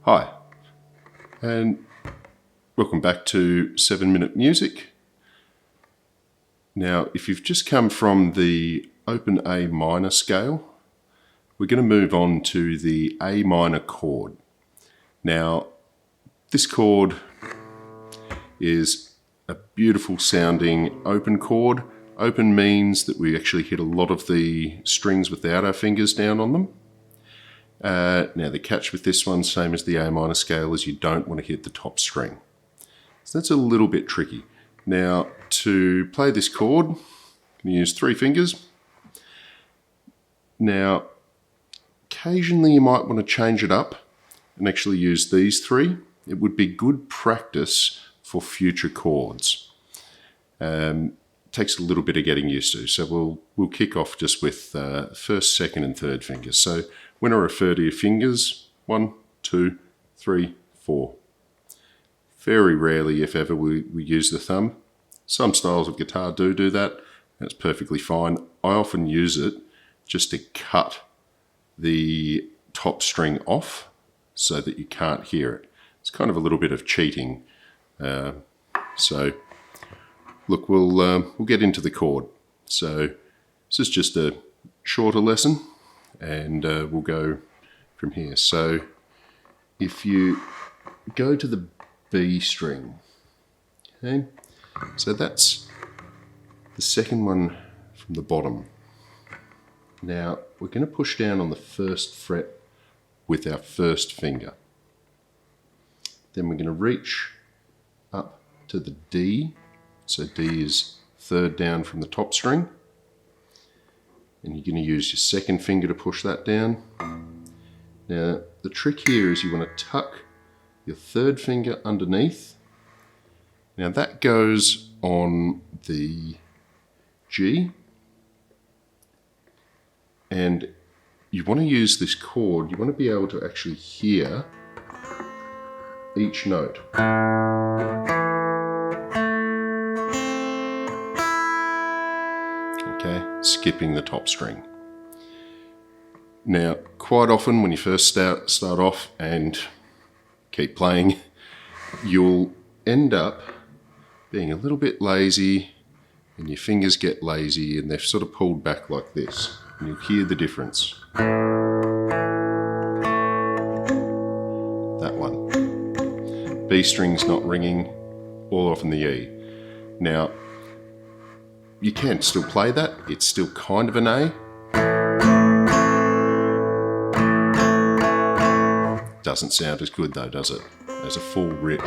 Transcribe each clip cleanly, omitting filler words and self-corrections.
Hi, and welcome back to 7-Minute Music. Now, if you've just come from the open A minor scale, we're going to move on to the A minor chord. Now, this chord is a beautiful sounding open chord. Open means that we actually hit a lot of the strings without our fingers down on them. Now the catch with this one, same as the A minor scale, is you don't want to hit the top string. So that's a little bit tricky. Now to play this chord, you can use 3 fingers. Now occasionally you might want to change it up and actually use these 3. It would be good practice for future chords. Takes a little bit of getting used to. So we'll kick off just with first, second and third fingers. So when I refer to your fingers, 1, 2, 3, 4. Very rarely, if ever, we use the thumb. Some styles of guitar do that. That's perfectly fine. I often use it just to cut the top string off so that you can't hear it. It's kind of a little bit of cheating. So look, we'll get into the chord. So this is just a shorter lesson, and we'll go from here. So if you go to the B string, okay, so that's the second one from the bottom. Now we're going to push down on the first fret with our first finger. Then we're going to reach up to the D. So D is third down from the top string. And you're going to use your second finger to push that down. Now, the trick here is you want to tuck your third finger underneath. Now that goes on the G. And you want to use this chord, you want to be able to actually hear each note. Okay, skipping the top string. Now, quite often when you first start off and keep playing, you'll end up being a little bit lazy and your fingers get lazy and they're sort of pulled back like this. And you'll hear the difference. That one. B string's not ringing, all off in the E. Now, you can still play that, it's still kind of an A. Doesn't sound as good though, does it? As a full rich.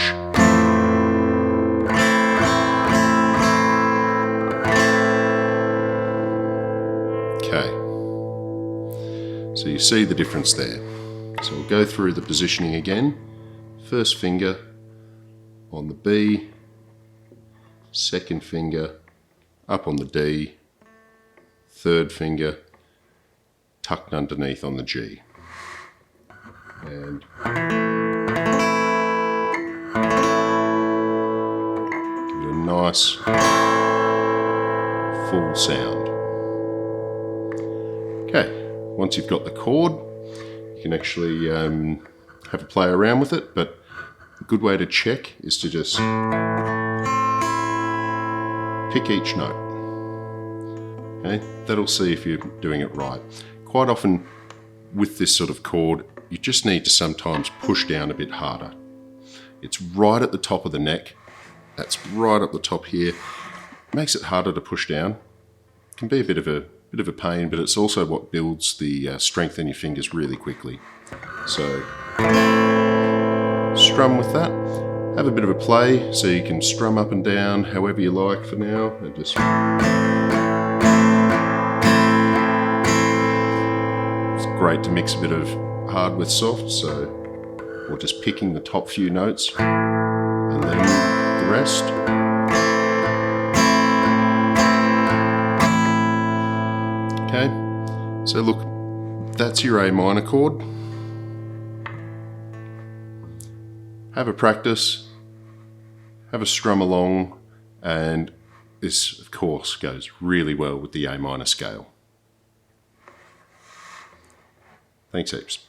Okay. So you see the difference there. So we'll go through the positioning again. First finger on the B, second finger up on the D, third finger tucked underneath on the G. And give it a nice full sound. Okay, once you've got the chord, you can actually have a play around with it, but a good way to check is to just pick each note. Okay, that'll see if you're doing it right. Quite often with this sort of chord, you just need to sometimes push down a bit harder. It's right at the top of the neck. That's right up the top here. Makes it harder to push down. Can be a bit of a pain, but it's also what builds the strength in your fingers really quickly. So strum with that. Have a bit of a play, so you can strum up and down however you like for now, and just it's great to mix a bit of hard with soft, so we're just picking the top few notes and then the rest. Okay, so look, that's your A minor chord. Have a practice, have a strum along, and this of course goes really well with the A minor scale. Thanks heaps.